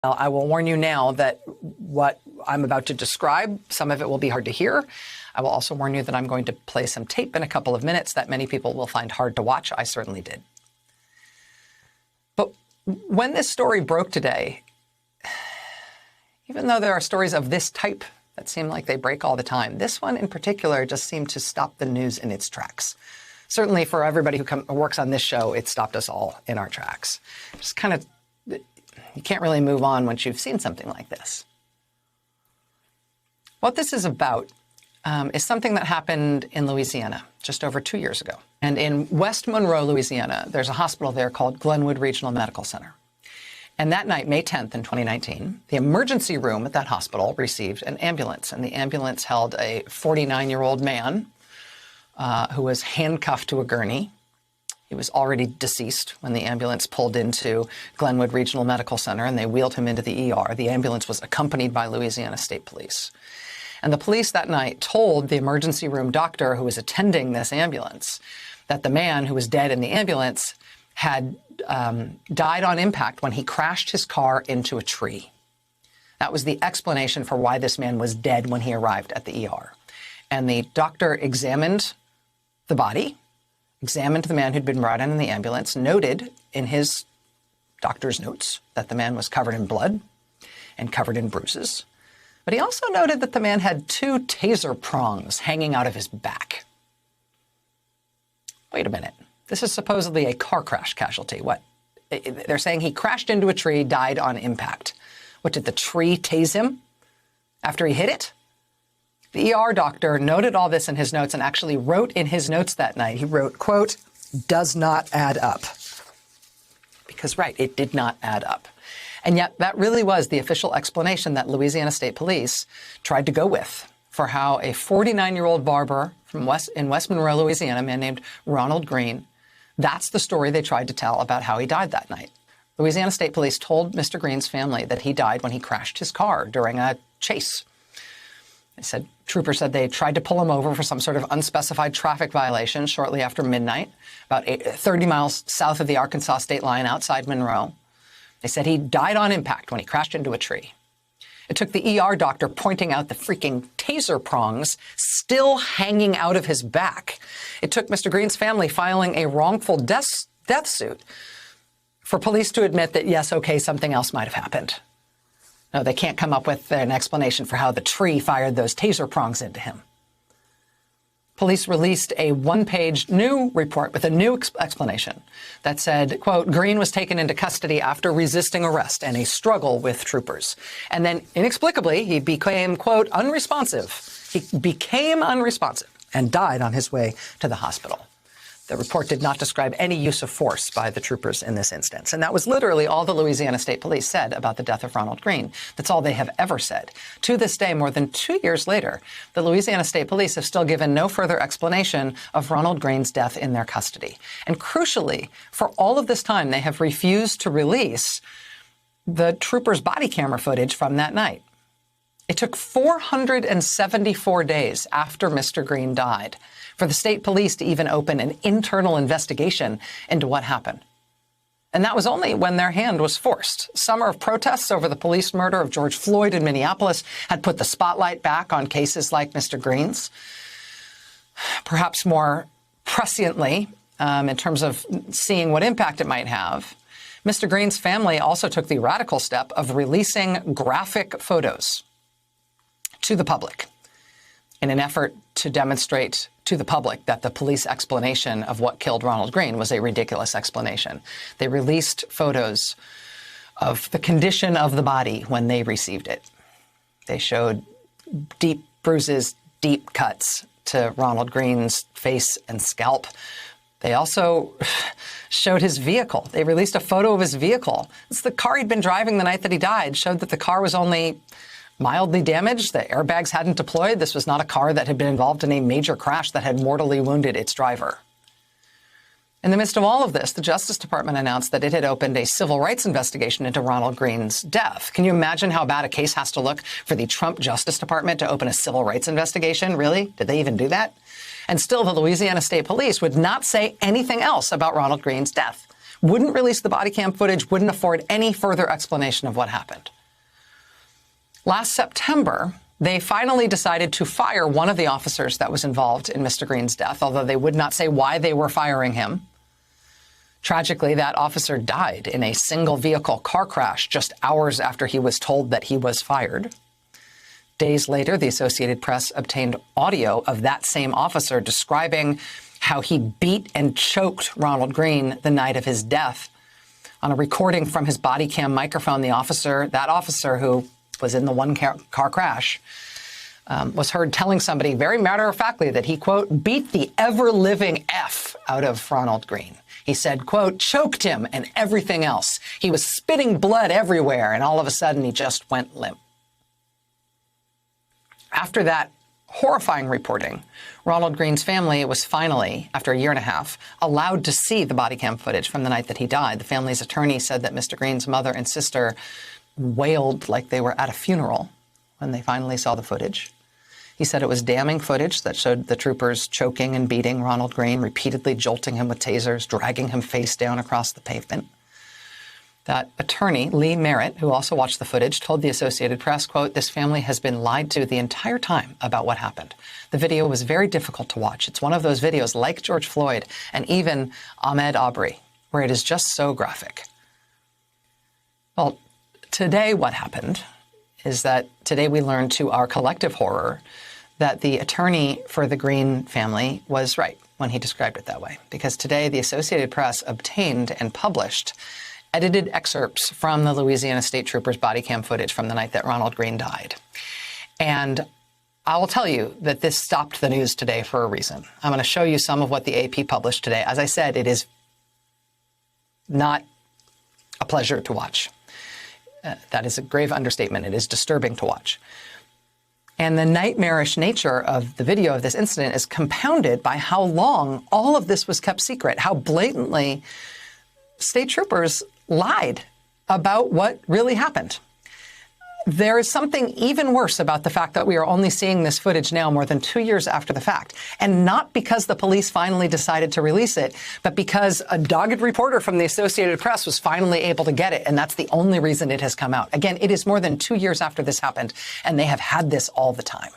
I will warn you now that what I'm about to describe, some of it will be hard to hear. I will also warn you that I'm going to play some tape in a couple of minutes that many people will find hard to watch. I certainly did. But when this story broke today, even though there are stories of this type that seem like they break all the time, this one in particular just seemed to stop the news in its tracks. Certainly for everybody who works on this show, it stopped us all in our tracks. Just kind of, you can't really move on once you've seen something like this. What this is about is something that happened in Louisiana just over 2 years ago. And in West Monroe, Louisiana, there's a hospital there called Glenwood Regional Medical Center. And that night, May 10th in 2019, the emergency room at that hospital received an ambulance. And the ambulance held a 49-year-old man who was handcuffed to a gurney. He was already deceased when the ambulance pulled into Glenwood Regional Medical Center, and they wheeled him into the ER. The ambulance was accompanied by Louisiana State Police. And the police that night told the emergency room doctor who was attending this ambulance that the man who was dead in the ambulance had died on impact when he crashed his car into a tree. That was the explanation for why this man was dead when he arrived at the ER. And the doctor examined the body, examined the man who'd been brought in the ambulance, noted in his doctor's notes that the man was covered in blood and covered in bruises. But he also noted that the man had 2 taser prongs hanging out of his back. Wait a minute. This is supposedly a car crash casualty. What? They're saying he crashed into a tree, died on impact. What, did the tree tase him after he hit it? The ER doctor noted all this in his notes and actually wrote in his notes that night, he wrote, quote, "does not add up." Because, right, it did not add up. And yet that really was the official explanation that Louisiana State Police tried to go with for how a 49-year-old barber from in West Monroe, Louisiana, a man named Ronald Greene, that's the story they tried to tell about how he died that night. Louisiana State Police told Mr. Greene's family that he died when he crashed his car during a chase. They said, troopers said they tried to pull him over for some sort of unspecified traffic violation shortly after midnight, about 30 miles south of the Arkansas state line outside Monroe. They said he died on impact when he crashed into a tree. It took the ER doctor pointing out the freaking taser prongs still hanging out of his back. It took Mr. Greene's family filing a wrongful death suit for police to admit that, yes, okay, something else might have happened. No, they can't come up with an explanation for how the tree fired those taser prongs into him. Police released a 1-page new report with a new explanation that said, quote, Greene was taken into custody after resisting arrest and a struggle with troopers. And then inexplicably, he became, quote, unresponsive. He became unresponsive and died on his way to the hospital. The report did not describe any use of force by the troopers in this instance. And that was literally all the Louisiana State Police said about the death of Ronald Greene. That's all they have ever said. To this day, more than 2 years later, the Louisiana State Police have still given no further explanation of Ronald Greene's death in their custody. And crucially, for all of this time, they have refused to release the troopers' body camera footage from that night. It took 474 days after Mr. Greene died for the state police to even open an internal investigation into what happened. And that was only when their hand was forced. Summer of protests over the police murder of George Floyd in Minneapolis had put the spotlight back on cases like Mr. Greene's. Perhaps more presciently, in terms of seeing what impact it might have, Mr. Greene's family also took the radical step of releasing graphic photos to the public in an effort to demonstrate to the public that the police explanation of what killed Ronald Greene was a ridiculous explanation. They released photos of the condition of the body when they received it. They showed deep bruises, deep cuts to Ronald Greene's face and scalp. They also showed his vehicle. They released a photo of his vehicle. It's the car he'd been driving the night that he died, showed that the car was only mildly damaged. The airbags hadn't deployed. This was not a car that had been involved in a major crash that had mortally wounded its driver. In the midst of all of this, the Justice Department announced that it had opened a civil rights investigation into Ronald Greene's death. Can you imagine how bad a case has to look for the Trump Justice Department to open a civil rights investigation? Really? Did they even do that? And still, the Louisiana State Police would not say anything else about Ronald Greene's death, wouldn't release the body cam footage, wouldn't afford any further explanation of what happened. Last September, they finally decided to fire one of the officers that was involved in Mr. Greene's death, although they would not say why they were firing him. Tragically, that officer died in a single-vehicle car crash just hours after he was told that he was fired. Days later, the Associated Press obtained audio of that same officer describing how he beat and choked Ronald Greene the night of his death. On a recording from his body cam microphone, that officer who was in the one car crash, was heard telling somebody very matter-of-factly that he, quote, beat the ever-living F out of Ronald Greene. He said, quote, choked him and everything else. He was spitting blood everywhere, and all of a sudden he just went limp. After that horrifying reporting, Ronald Greene's family was finally, after a year and a half, allowed to see the body cam footage from the night that he died. The family's attorney said that Mr. Greene's mother and sister wailed like they were at a funeral when they finally saw the footage. He said it was damning footage that showed the troopers choking and beating Ronald Greene, repeatedly jolting him with tasers, dragging him face down across the pavement. That attorney, Lee Merritt, who also watched the footage, told the Associated Press, quote, this family has been lied to the entire time about what happened. The video was very difficult to watch. It's one of those videos like George Floyd and even Ahmaud Arbery, where it is just so graphic. Well, today what happened is that today we learned to our collective horror that the attorney for the Greene family was right when he described it that way. Because today the Associated Press obtained and published edited excerpts from the Louisiana State Troopers body cam footage from the night that Ronald Greene died. And I will tell you that this stopped the news today for a reason. I'm going to show you some of what the AP published today. As I said, it is not a pleasure to watch. That is a grave understatement. It is disturbing to watch. And the nightmarish nature of the video of this incident is compounded by how long all of this was kept secret, how blatantly state troopers lied about what really happened. There is something even worse about the fact that we are only seeing this footage now more than 2 years after the fact. And not because the police finally decided to release it, but because a dogged reporter from the Associated Press was finally able to get it. And that's the only reason it has come out. Again, it is more than 2 years after this happened, and they have had this all the time.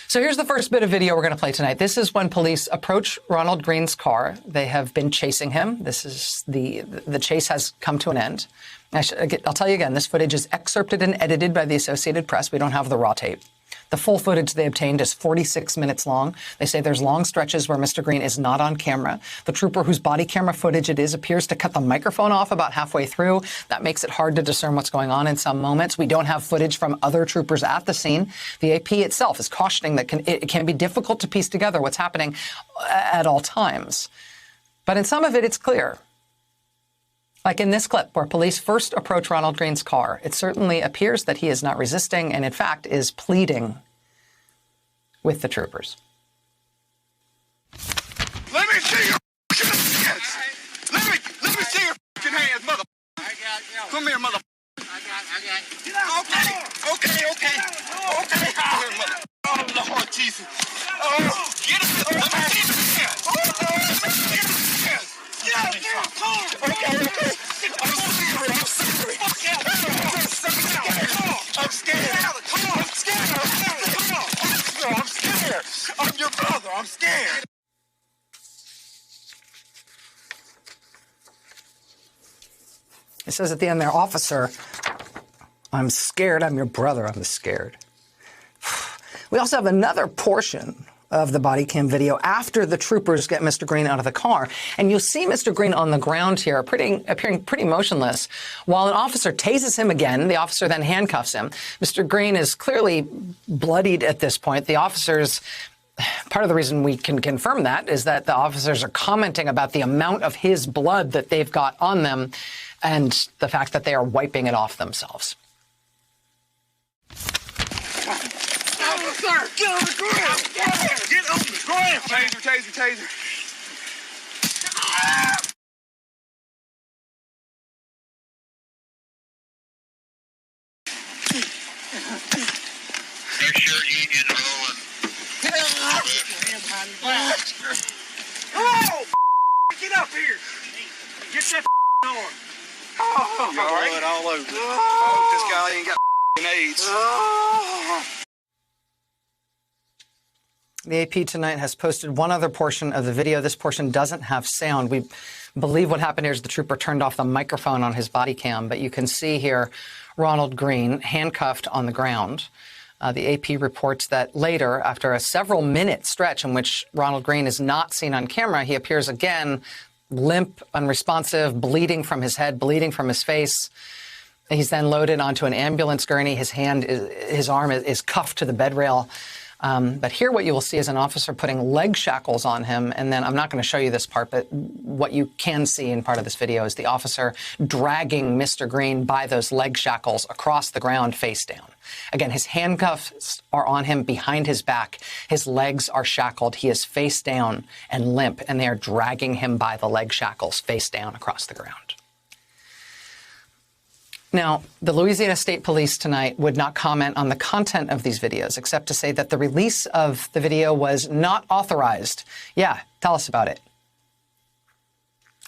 So here's the first bit of video we're going to play tonight. This is when police approach Ronald Greene's car. They have been chasing him. This is the chase has come to an end. I'll tell you again, this footage is excerpted and edited by the Associated Press. We don't have the raw tape. The full footage they obtained is 46 minutes long. They say there's long stretches where Mr. Greene is not on camera. The trooper whose body camera footage it is appears to cut the microphone off about halfway through. That makes it hard to discern what's going on in some moments. We don't have footage from other troopers at the scene. The AP itself is cautioning that it can be difficult to piece together what's happening at all times. But in some of it, it's clear. Like in this clip where police first approach Ronald Greene's car, it certainly appears that he is not resisting and, in fact, is pleading with the troopers. Let me see your hands. Let me see your hands, mother. Come here, mother. I got. Get out. Okay. Come here, mother. Oh, Lord Jesus. Oh, get up. Let me see your hands. Get out. Okay. I'm scared. I'm your brother. I'm scared. It says at the end there, officer, I'm scared. I'm your brother. I'm scared. We also have another portion of the body cam video after the troopers get Mr. Greene out of the car. And you'll see Mr. Greene on the ground here, appearing pretty motionless, while an officer tases him again. The officer then handcuffs him. Mr. Greene is clearly bloodied at this point. The officers, part of the reason we can confirm that is that the officers are commenting about the amount of his blood that they've got on them and the fact that they are wiping it off themselves. Officer, get on the ground! Get on the ground! Taser! Make sure you get rolling. Oh! Get up here! You all right? All over. Oh, this guy ain't got AIDS. The AP tonight has posted one other portion of the video. This portion doesn't have sound. We believe what happened here is the trooper turned off the microphone on his body cam, but you can see here Ronald Greene handcuffed on the ground. The AP reports that later, after a several-minute stretch in which Ronald Greene is not seen on camera, he appears again limp, unresponsive, bleeding from his head, bleeding from his face. He's then loaded onto an ambulance gurney. His arm is cuffed to the bed rail. But here what you will see is an officer putting leg shackles on him. And then I'm not going to show you this part, but what you can see in part of this video is the officer dragging Mr. Greene by those leg shackles across the ground face down. Again, his handcuffs are on him behind his back. His legs are shackled. He is face down and limp, and they are dragging him by the leg shackles face down across the ground. Now, the Louisiana State Police tonight would not comment on the content of these videos, except to say that the release of the video was not authorized. Yeah, tell us about it.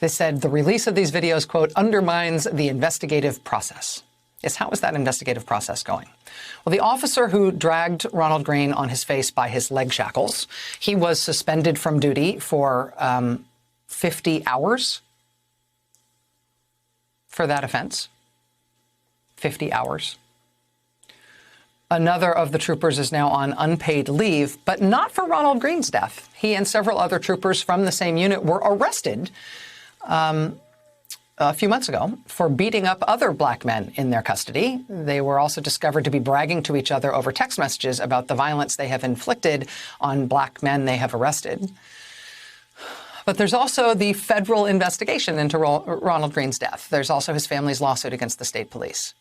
They said the release of these videos, quote, undermines the investigative process. Yes, how is that investigative process going? Well, the officer who dragged Ronald Greene on his face by his leg shackles, he was suspended from duty for 50 hours for that offense. 50 hours. Another of the troopers is now on unpaid leave, but not for Ronald Greene's death. He and several other troopers from the same unit were arrested a few months ago for beating up other black men in their custody. They were also discovered to be bragging to each other over text messages about the violence they have inflicted on black men they have arrested. But there's also the federal investigation into Ronald Greene's death. There's also his family's lawsuit against the state police.